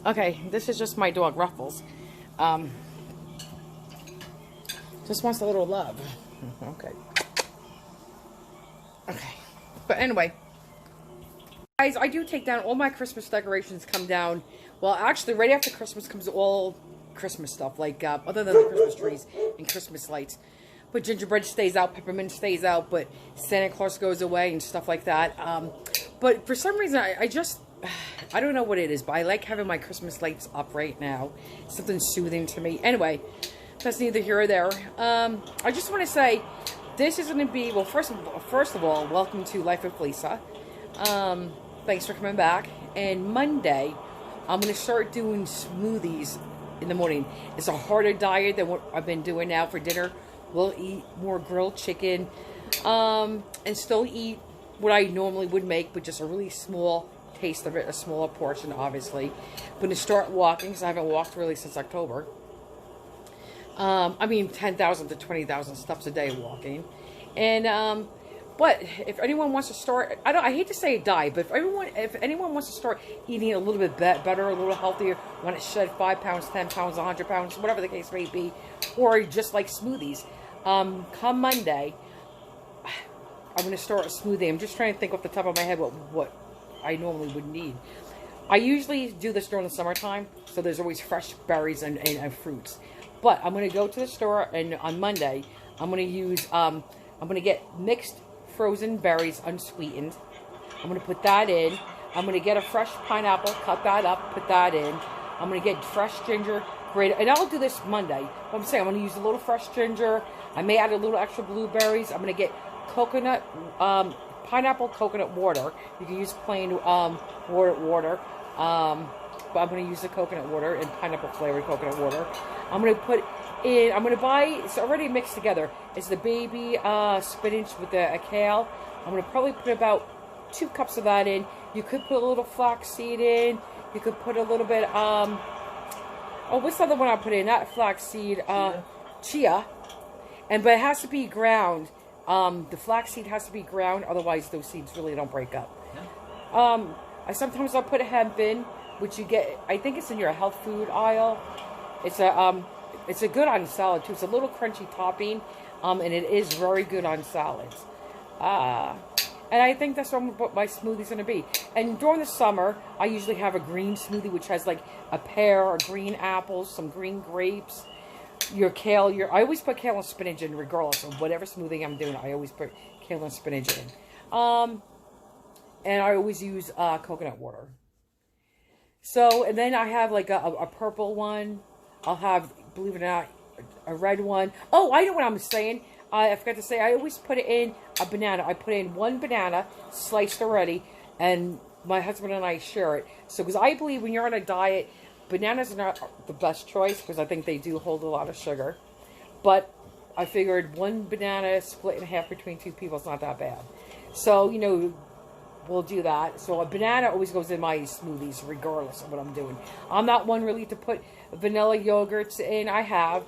Okay, this is just my dog, Ruffles. Um, just wants a little love. Okay. Okay. But anyway, guys, I do take down all my Christmas decorations. Come down. Well, actually, right after Christmas comes all Christmas stuff, like other than the Christmas trees and Christmas lights. But gingerbread stays out, peppermint stays out, but Santa Claus goes away and stuff like that. But for some reason, I don't know what it is, but I like having my Christmas lights up right now. Something soothing to me. Anyway, that's neither here or there. I just want to say, this is going to be, well, first of all, welcome to Life with Lisa. Thanks for coming back. And Monday, I'm going to start doing smoothies in the morning. It's a harder diet than what I've been doing now for dinner. We'll eat more grilled chicken, and still eat what I normally would make, but just a really small taste of it, a smaller portion, obviously. I'm going to start walking, because I haven't walked really since October. I mean, 10,000 to 20,000 steps a day walking. And, but if anyone wants to start, I hate to say a diet, but if anyone wants to start eating a little bit better, a little healthier, want to shed 5 pounds, 10 pounds, 100 pounds, whatever the case may be, or just like smoothies, come Monday, I'm going to start a smoothie. I'm just trying to think off the top of my head what I normally would need. I usually do this during the summertime, so there's always fresh berries and fruits. But I'm going to go to the store, and on Monday, I'm going to use, I'm going to get mixed frozen berries, unsweetened. I'm going to put that in. I'm going to get a fresh pineapple, cut that up, put that in. I'm going to get fresh ginger, grated, and I'll do this Monday. I'm saying I'm going to use a little fresh ginger. I may add a little extra blueberries. I'm going to get coconut, pineapple coconut water. You can use plain water. But I'm going to use the coconut water and pineapple flavored coconut water. I'm going to put in, I'm going to buy, it's already mixed together. It's the baby spinach with the kale. I'm going to probably put about 2 cups of that in. You could put a little flaxseed in. You could put a little bit, oh, what's the other one I put in? Not flaxseed, chia. But it has to be ground. The flaxseed has to be ground, otherwise those seeds really don't break up. Sometimes I'll put hemp in, which you get, I think it's in your health food aisle. It's a good on salad too. It's a little crunchy topping, and it is very good on salads. And I think that's what my smoothie's going to be. And during the summer, I usually have a green smoothie, which has like a pear or green apples, some green grapes, your kale. I always put kale and spinach in, regardless of whatever smoothie I'm doing. I always put kale and spinach in. And I always use coconut water. So, and then I have like a purple one. I'll have, believe it or not, a red one. Oh, I know what I'm saying. I forgot to say, I always put it in a banana. I put in 1 banana, sliced already, and my husband and I share it. So, because I believe when you're on a diet, bananas are not the best choice, because I think they do hold a lot of sugar. But I figured 1 banana split in half between 2 people is not that bad. So, you know, we'll do that. So a banana always goes in my smoothies, regardless of what I'm doing. I'm not one really to put vanilla yogurts in. I have.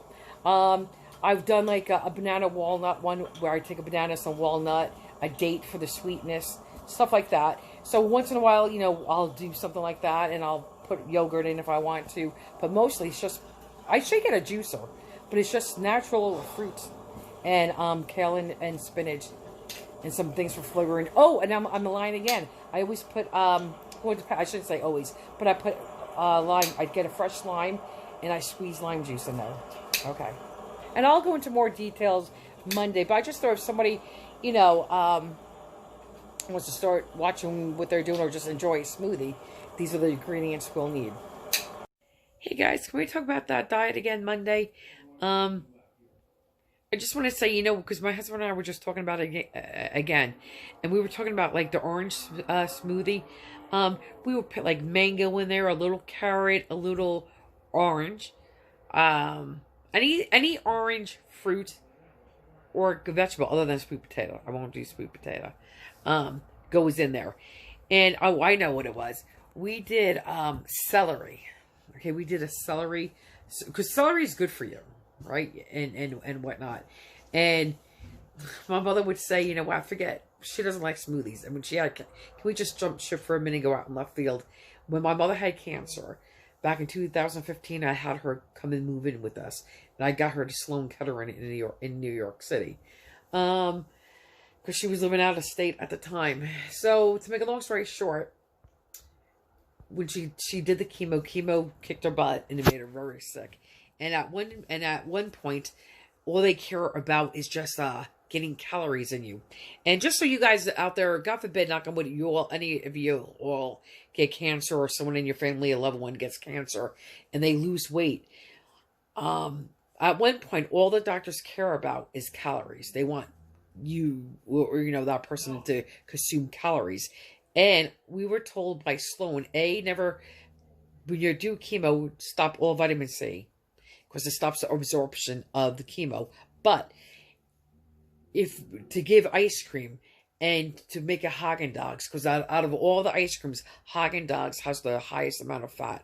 I've done like a banana walnut one, where I take a banana, some walnut, a date for the sweetness, stuff like that. So once in a while, you know, I'll do something like that, and I'll put yogurt in if I want to. But mostly it's just, I should get a juicer, but it's just natural fruits and kale and spinach. And some things for flavoring. Oh, and I'm lying again. I always put, well, I shouldn't say always, but I put lime. I get a fresh lime, and I squeeze lime juice in there. Okay. And I'll go into more details Monday, but I just thought if somebody, you know, wants to start watching what they're doing or just enjoy a smoothie, these are the ingredients we'll need. Hey guys, can we talk about that diet again Monday? I just want to say, you know, because my husband and I were just talking about it again, and we were talking about like the orange smoothie. We would put like mango in there, a little carrot, a little orange, any orange fruit or vegetable other than sweet potato. I won't do sweet potato. Goes in there, and oh, I know what it was. We did celery. Okay, we did a celery, because celery is good for you. Right, and whatnot. And my mother would say, you know, I forget, she doesn't like smoothies. I mean, can we just jump ship for a minute and go out in left field? When my mother had cancer, back in 2015, I had her come and move in with us, and I got her to Sloan Kettering in New York City, because she was living out of state at the time. So to make a long story short, when she did the chemo kicked her butt and it made her very sick. And at one point, all they care about is just getting calories in you. And just so you guys out there, God forbid, knock on wood, any of you all get cancer, or someone in your family, a loved one gets cancer, and they lose weight. At one point, all the doctors care about is calories. They want you, or that person to consume calories. And we were told by Sloan, never, when you do chemo, stop all vitamin C, because it stops the absorption of the chemo. But if to give ice cream and to make a Haagen-Dazs, because out of all the ice creams, Haagen-Dazs has the highest amount of fat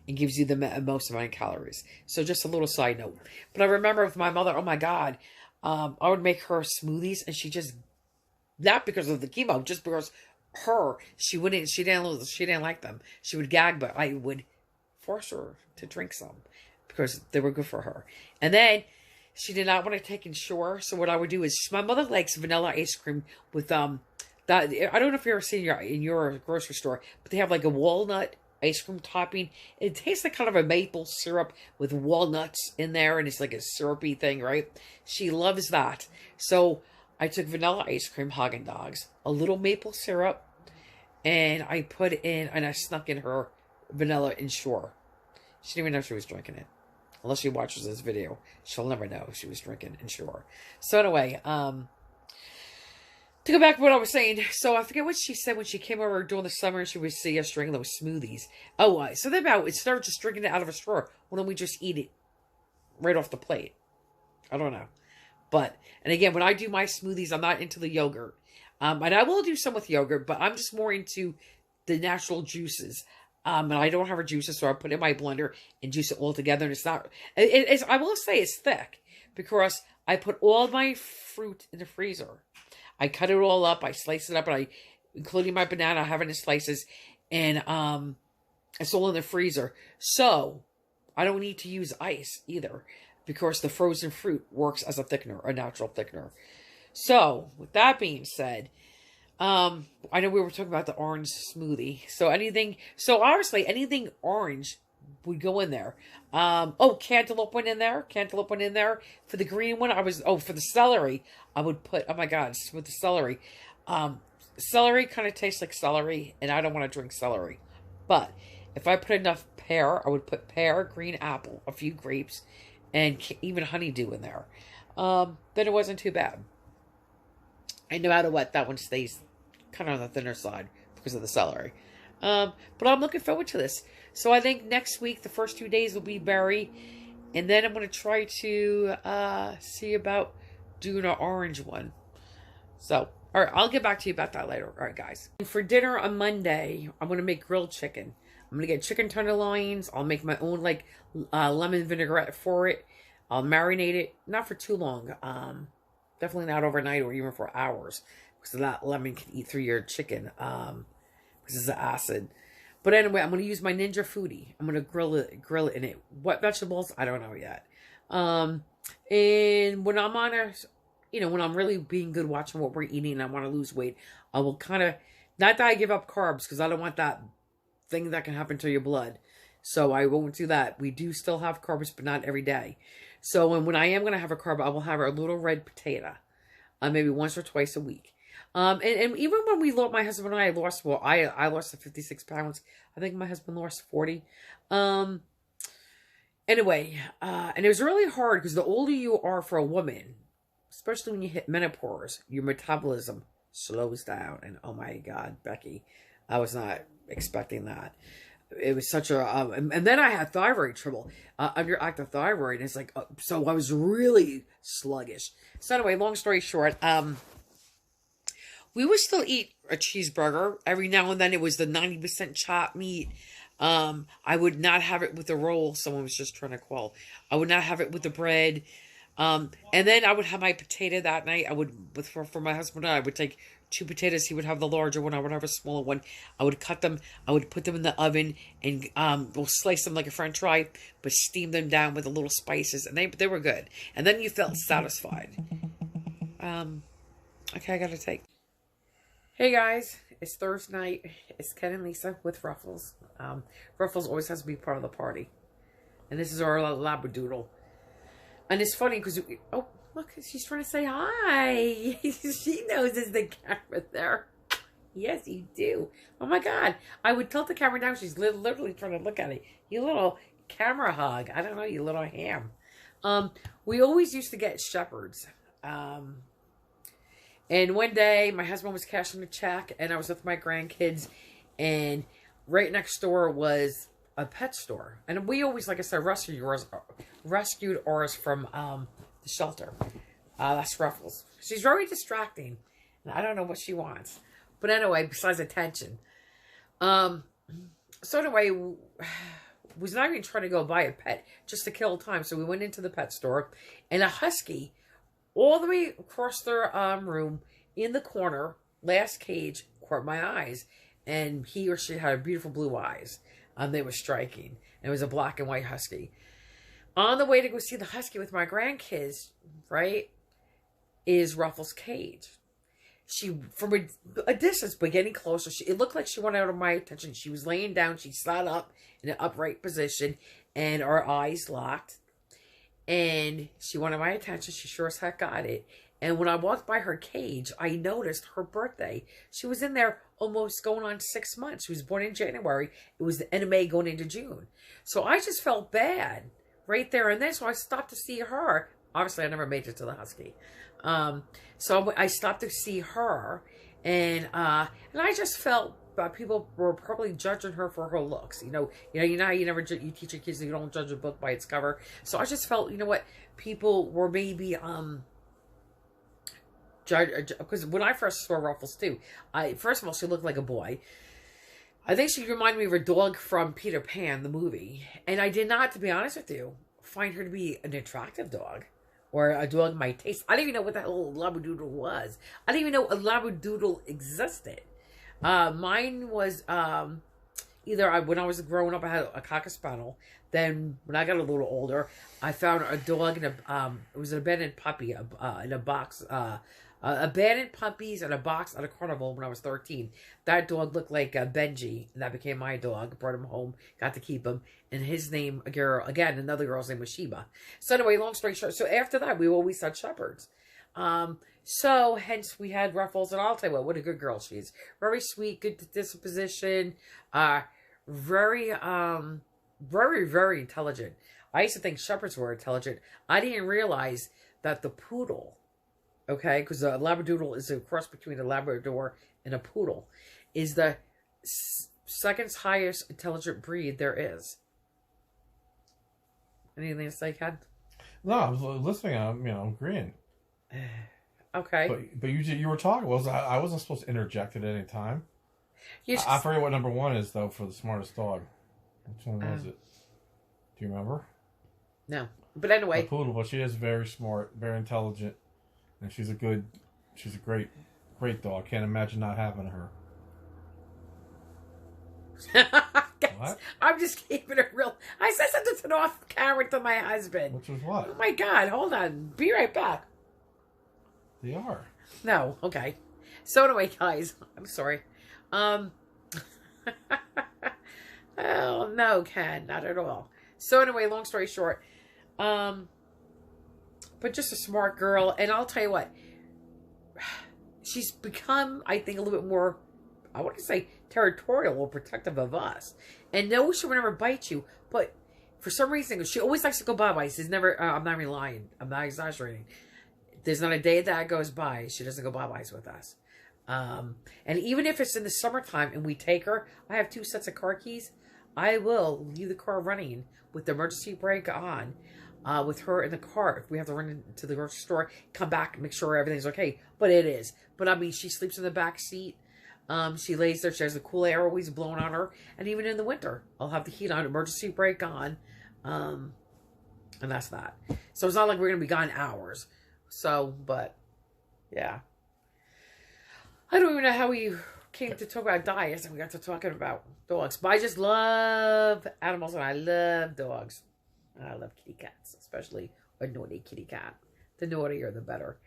and gives you the most amount of calories. So just a little side note. But I remember with my mother, oh my God, I would make her smoothies, and she just, not because of the chemo, just because she didn't like them. She would gag, but I would force her to drink some because they were good for her. And then she did not want to take Ensure, so what I would do is, my mother likes vanilla ice cream with that. I don't know if you've ever seen in your grocery store, but they have like a walnut ice cream topping. It tastes like kind of a maple syrup with walnuts in there, and it's like a syrupy thing, right? She loves that. So I took vanilla ice cream, Haagen-Dazs, a little maple syrup, and I put in, and I snuck in her vanilla Ensure. She didn't even know she was drinking it. Unless she watches this video, she'll never know she was drinking Ensure. So anyway, to go back to what I was saying, so I forget what she said when she came over during the summer and she would see us drinking those smoothies. Oh, so then about, instead of just drinking it out of a straw, why don't we just eat it right off the plate? I don't know. But, and again, when I do my smoothies, I'm not into the yogurt. And I will do some with yogurt, but I'm just more into the natural juices. And I don't have a juicer, so I put it in my blender and juice it all together. And it's not, I will say it's thick because I put all my fruit in the freezer. I cut it all up, I slice it up, and including my banana, I have it in slices, and it's all in the freezer. So I don't need to use ice either, because the frozen fruit works as a thickener, a natural thickener. So, with that being said, I know we were talking about the orange smoothie. So obviously anything orange would go in there. Cantaloupe went in there. Cantaloupe went in there. For the green one, for the celery, I would put, oh my God, with the celery. Celery kind of tastes like celery, and I don't want to drink celery. But if I put enough pear, I would put pear, green apple, a few grapes, and even honeydew in there. Then it wasn't too bad. And no matter what, that one stays kind of on the thinner side because of the celery. But I'm looking forward to this. So I think next week, the first 2 days will be berry. And then I'm going to try to see about doing an orange one. So, all right, I'll get back to you about that later. All right, guys. For dinner on Monday, I'm going to make grilled chicken. I'm going to get chicken tenderloins. I'll make my own, lemon vinaigrette for it. I'll marinate it. Not for too long. Definitely not overnight or even for hours, because that lemon can eat through your chicken, because it's acid. But anyway, I'm going to use my Ninja Foodie. I'm going to grill it in it. What vegetables? I don't know yet. And when I'm when I'm really being good watching what we're eating and I want to lose weight, I will kind of, not that I give up carbs, because I don't want that thing that can happen to your blood. So I won't do that. We do still have carbs, but not every day. So when I am going to have a carb, I will have a little red potato, maybe once or twice a week. And even when my husband and I lost, I lost the 56 pounds. I think my husband lost 40. Anyway, and it was really hard because the older you are for a woman, especially when you hit menopause, your metabolism slows down. And oh my God, Becky, I was not expecting that. It was such a, and then I had thyroid trouble, underactive thyroid. And it's like, so I was really sluggish. So anyway, long story short, we would still eat a cheeseburger. Every now and then it was the 90% chopped meat. I would not have it with the roll. Someone was just trying to call. I would not have it with the bread. And then I would have my potato that night. I would, for my husband and I would take 2 potatoes. He would have the larger one. I would have a smaller one. I would cut them. I would put them in the oven and we'll slice them like a French fry, but steam them down with a little spices, and they were good. And then you felt satisfied. Okay, I gotta take. Hey guys, it's Thursday night. It's Ken and Lisa with Ruffles. Ruffles always has to be part of the party, and this is our Labradoodle. And it's funny because oh. Look, she's trying to say hi. She knows there's the camera there. Yes, you do. Oh my God. I would tilt the camera down. She's literally trying to look at it. You little camera hug. I don't know, you little ham. We always used to get shepherds. And one day, my husband was cashing a check, and I was with my grandkids, and right next door was a pet store. And we always, like I said, rescued ours from the shelter. That's Ruffles. She's very distracting, and I don't know what she wants. But anyway, besides attention. So anyway, was not even trying to go buy a pet, just to kill time. So we went into the pet store, and a husky, all the way across their room, in the corner, last cage, caught my eyes. And he or she had beautiful blue eyes. They were striking. And it was a black and white husky. On the way to go see the husky with my grandkids, right, is Ruffles' cage. She, from a distance, but getting closer, it looked like she wanted out of my attention. She was laying down. She sat up in an upright position, and our eyes locked. And she wanted my attention. She sure as heck got it. And when I walked by her cage, I noticed her birthday. She was in there almost going on 6 months. She was born in January. It was the end of May going into June. So I just felt bad right there and then. So I stopped to see her. Obviously, I never made it to the husky. So I stopped to see her. And I just felt people were probably judging her for her looks. You know how you never you teach your kids that you don't judge a book by its cover. So I just felt, you know what, people were maybe judge, because when I first saw Ruffles too, first of all, she looked like a boy. I think she reminded me of a dog from Peter Pan, the movie. And I did not, to be honest with you, find her to be an attractive dog. Or a dog my taste. I didn't even know what that little Labradoodle was. I didn't even know a Labradoodle existed. Mine was, either when I was growing up, I had a Cocker Spaniel. Then, when I got a little older, I found a dog in it was an abandoned puppy in a box, abandoned puppies in a box at a carnival when I was 13. That dog looked like Benji, and that became my dog. Brought him home, got to keep him, and his name, another girl's name was Sheba. So anyway, long story short, so after that, we always had shepherds. So hence we had Ruffles, and I'll tell you what a good girl she is. Very sweet, good disposition, very, very intelligent. I used to think shepherds were intelligent. I didn't realize that the poodle, okay, because a Labradoodle is a cross between a Labrador and a poodle, is the second highest intelligent breed there is. Anything to say, Ken? No, I was listening. I'm agreeing. Okay. But you were talking. I wasn't supposed to interject at any time. I forget what number 1 is though for the smartest dog. Which one was it? Do you remember? No. But anyway, the poodle. But she is very smart, very intelligent, and she's a great dog. Can't imagine not having her. What? I'm just keeping it real. I said something off camera to my husband. Which was what? Oh my God! Hold on. Be right back. They are. No. Okay. So anyway, guys, I'm sorry. Oh no, Ken, not at all. So anyway, long story short, but just a smart girl, and I'll tell you what, she's become, I think, a little bit more, I want to say, territorial or protective of us. And no, she would never bite you, but for some reason, she always likes to go bye-bye. She's never, I'm not even lying. I'm not exaggerating. There's not a day that goes by she doesn't go bye-byes with us. And even if it's in the summertime and we take her, I have 2 sets of car keys. I will leave the car running with the emergency brake on, with her in the car. If we have to run into the grocery store, come back and make sure everything's okay. But it is. But I mean, she sleeps in the back seat. She lays there. She has the cool air always blowing on her. And even in the winter, I'll have the heat on, emergency brake on. And that's that. So it's not like we're going to be gone hours. So, but, yeah. I don't even know how we came to talk about diets and we got to talking about dogs. But I just love animals and I love dogs. And I love kitty cats, especially a naughty kitty cat. The naughtier, the better.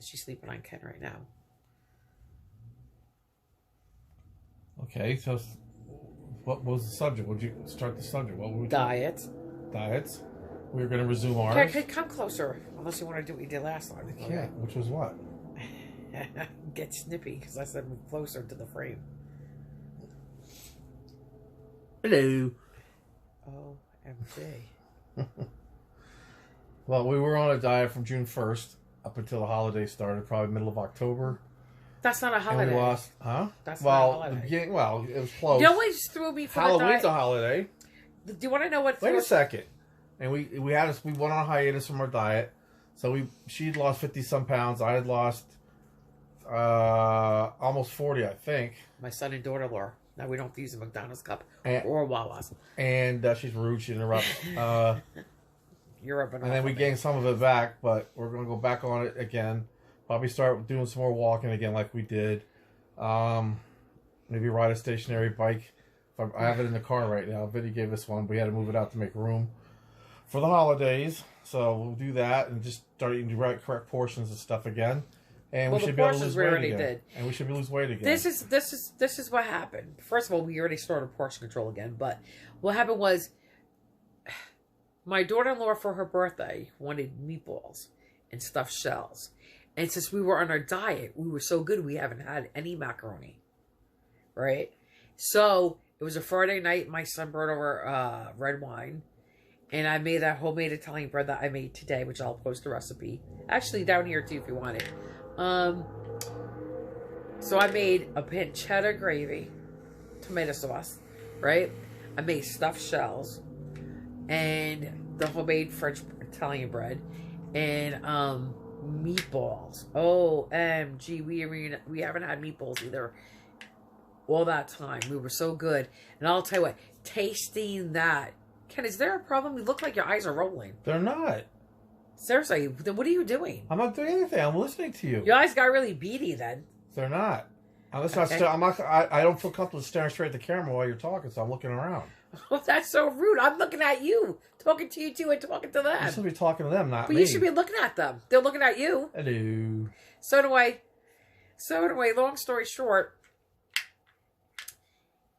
She's sleeping on Ken right now. Okay, so what was the subject? Would you start the subject? What were we Diets. Diets. We were going to resume ours. Okay, come closer. Unless you want to do what you did last time. I can't. Which was what? Get snippy because I said move closer to the frame. Hello. OMG. Well, we were on a diet from June 1st up until the holiday started, probably middle of October. That's not a holiday. And we lost, huh? That's not a holiday. The beginning, well, it was close. You know what just threw me for Halloween's the a holiday. Do you want to know what? Wait a second. And we went on a hiatus from our diet. So she'd lost 50-some pounds. I had lost almost 40, I think. My son and daughter-in-law. Now we don't use a McDonald's cup or Wawa's. And she's rude. She interrupts. You're up and then we gained some of it back, but we're going to go back on it again. Probably start doing some more walking again like we did. Maybe ride a stationary bike. I have it in the car right now. Vinny gave us one. We had to move it out to make room for the holidays. So we'll do that and just start eating the correct portions of stuff again. And we should be able to lose weight again. And we should lose weight again. This is what happened. First of all, we already started portion control again. But what happened was my daughter-in-law for her birthday wanted meatballs and stuffed shells. And since we were on our diet, we were so good we haven't had any macaroni. Right? So it was a Friday night. My son brought over red wine. And I made that homemade Italian bread that I made today, which I'll post the recipe. Actually, down here too if you want it. So I made a pancetta gravy, tomato sauce, right? I made stuffed shells and the homemade French Italian bread and meatballs. OMG, we haven't had meatballs either all that time. We were so good. And I'll tell you what, tasting that. Ken, is there a problem? You look like your eyes are rolling. They're not. Seriously, then what are you doing? I'm not doing anything. I'm listening to you. Your eyes got really beady then. They're not. I don't feel comfortable staring straight at the camera while you're talking, so I'm looking around. Oh, that's so rude. I'm looking at you. Talking to you too and talking to them. You should be talking to them, not me. But you should be looking at them. They're looking at you. Hello. So anyway, long story short,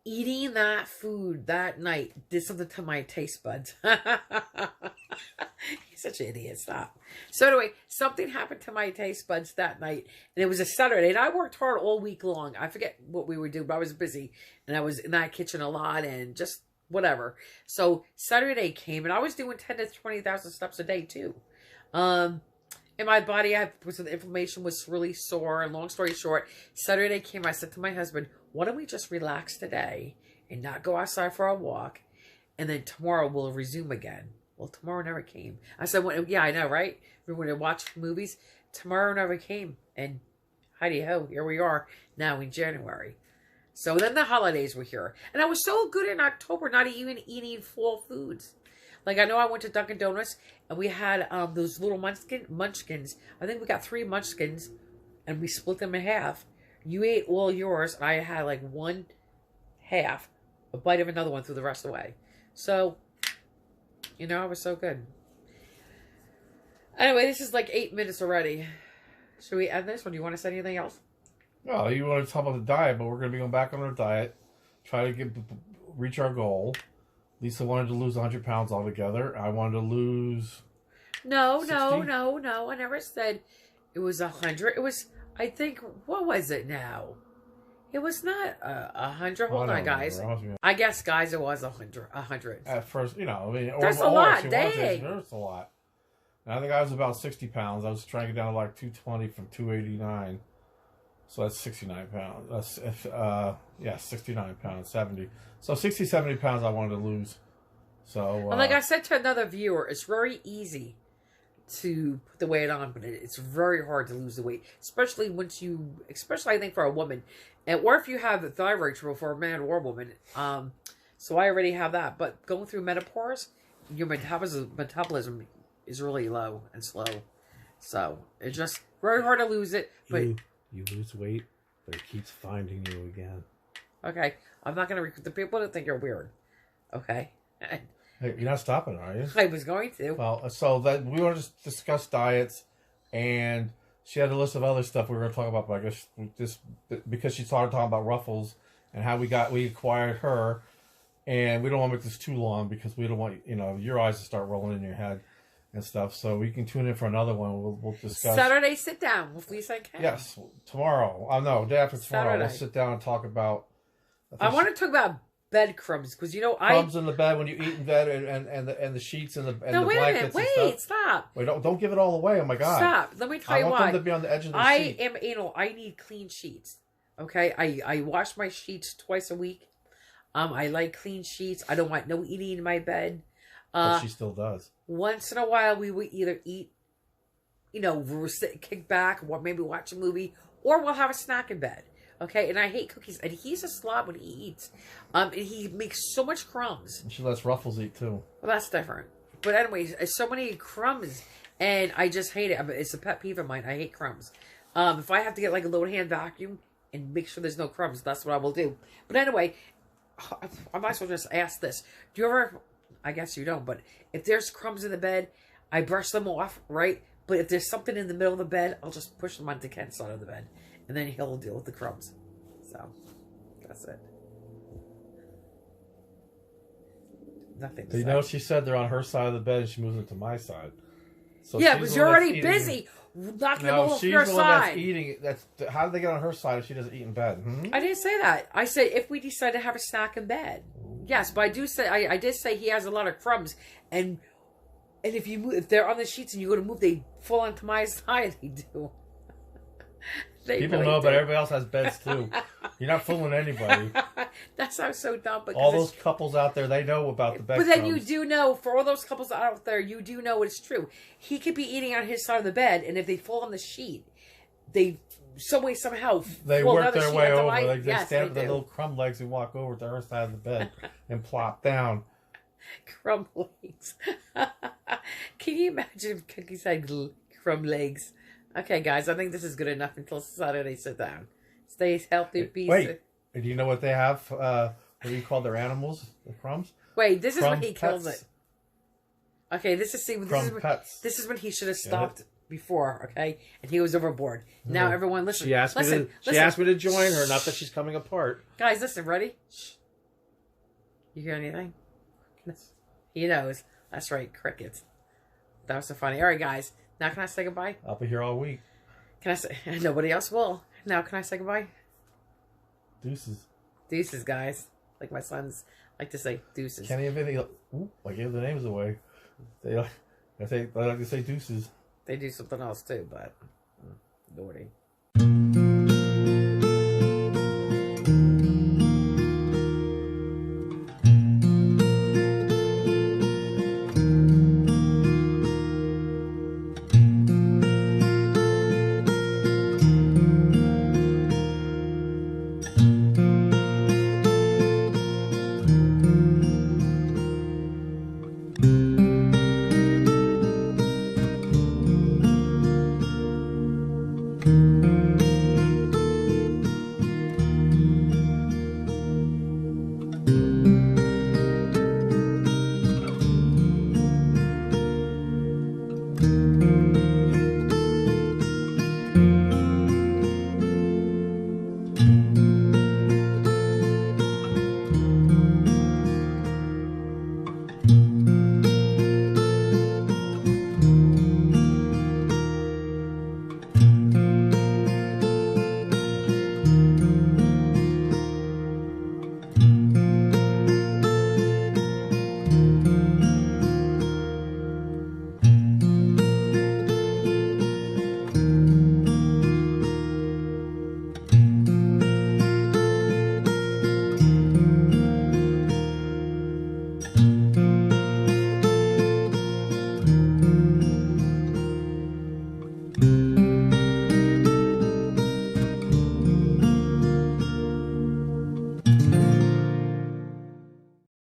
eating that food that night did something to my taste buds. You're such an idiot. Stop. So anyway, something happened to my taste buds that night. And it was a Saturday. And I worked hard all week long. I forget what we were doing, but I was busy. And I was in that kitchen a lot and just whatever. So Saturday came and I was doing 10 to 20,000 steps a day too. In my body, the inflammation was really sore. And long story short, Saturday came. I said to my husband, why don't we just relax today and not go outside for a walk? And then tomorrow we'll resume again. Well, tomorrow never came. I said, well, yeah, I know, right? We were going to watch movies. Tomorrow never came. And heidi-ho, here we are now in January. So then the holidays were here. And I was so good in October, not even eating fall foods. Like, I know I went to Dunkin' Donuts, and we had those little munchkins. I think we got 3 munchkins, and we split them in half. You ate all yours, and I had like one half, a bite of another one through the rest of the way. So, you know, I was so good. Anyway, this is like 8 minutes already. Should we end this, or do you want to say anything else? No, you want to talk about the diet, but we're going to be going back on our diet, try to reach our goal. Lisa wanted to lose 100 pounds altogether. I wanted to lose... No. I never said it was 100. It was, I think, what was it now? It was not 100. Hold on, guys. I guess, guys, it was 100. At first, you know, I mean... That's a lot, dang. That's a lot. And I think I was about 60 pounds. I was trying to get down to like 220 from 289. So that's 69 pounds. That's, 69 pounds, 70. So 60, 70 pounds I wanted to lose. So, and like I said to another viewer, it's very easy to put the weight on, but it's very hard to lose the weight. Especially I think for a woman. Or if you have thyroid trouble for a man or a woman. So I already have that. But going through menopause, your metabolism is really low and slow. So it just Very hard to lose it, but you lose weight, but it keeps finding you again. okay. I'm not gonna. The people that think you're weird. Okay. Hey, you're not stopping, are you? I was going to. Well, so that we want to discuss diets, and she had a list of other stuff we were going to talk about. But I guess just because she started talking about Ruffles and how we acquired her, and we don't want to make this too long because we don't want your eyes to start rolling in your head and stuff. So we can tune in for another one. We'll discuss Saturday sit down with Lisa and Ken. Yes, tomorrow. Oh no, day after tomorrow. Saturday. We'll sit down and talk about. I want to talk about bed crumbs because crumbs in the bed when you eat in bed and the sheets and the no, the wait a blankets. minute. And Wait, stop. Wait, don't give it all away. Oh my god. Stop. Let me tell I you want why. them to be on the edge of the I sheet. am anal. I need clean sheets. Okay, I wash my sheets twice a week. I like clean sheets. I don't want no eating in my bed. But she still does. Once in a while, we would either eat, we'll sit, kick back, maybe watch a movie, or we'll have a snack in bed. Okay, and I hate cookies. And he's a slob when he eats. And he makes so much crumbs. And she lets Ruffles eat too. Well, that's different. But anyways, so many crumbs, and I just hate it. It's a pet peeve of mine. I hate crumbs. If I have to get like a low hand vacuum and make sure there's no crumbs, that's what I will do. But anyway, I might as well just ask this. Do you ever, I guess you don't, but if there's crumbs in the bed, I brush them off, right? But if there's something in the middle of the bed, I'll just push them onto Ken's side of the bed. And then he'll deal with the crumbs. So, that's it. Nothing to say. She said they're on her side of the bed and she moves them to my side. So yeah, because you're already busy knocking them off your she's the one side. that's eating. How did they get on her side if she doesn't eat in bed? I didn't say that. I said if we decide to have a snack in bed. Yes, but I do say I did say he has a lot of crumbs, and if they're on the sheets and you go to move, they fall onto my side. They do. People know, but everybody else has beds too. You're not fooling anybody. That sounds so dumb. But all those couples out there, they know about the bed. But then you do know, for all those couples out there, you do know it's true. He could be eating on his side of the bed, and if they fall on the sheet, they somehow they work their way over. Like they yes, stand with their little crumb legs and walk over to her side of the bed and plop down. Crumb legs. Can you imagine if Cookies had crumb legs? Okay, guys, I think this is good enough until Saturday. Sit down. Stay healthy, peace. Wait, do you know what they have? What do you call their animals? The crumbs? Wait, this is crumb when he pets. kills it. Okay, this is when he should have stopped before, okay? And he was overboard. Now, everyone, listen. She asked me to join her, not that she's coming apart. Guys, listen, ready? You hear anything? He knows. That's right, crickets. That was so funny. All right, guys. Now can I say goodbye? I'll be here all week. Can I say... Nobody else will. Now can I say goodbye? Deuces. Deuces, guys. Like my sons like to say deuces. Can't even... Ooh, I gave the names away. They like to say deuces. They do something else too, but... Lordy.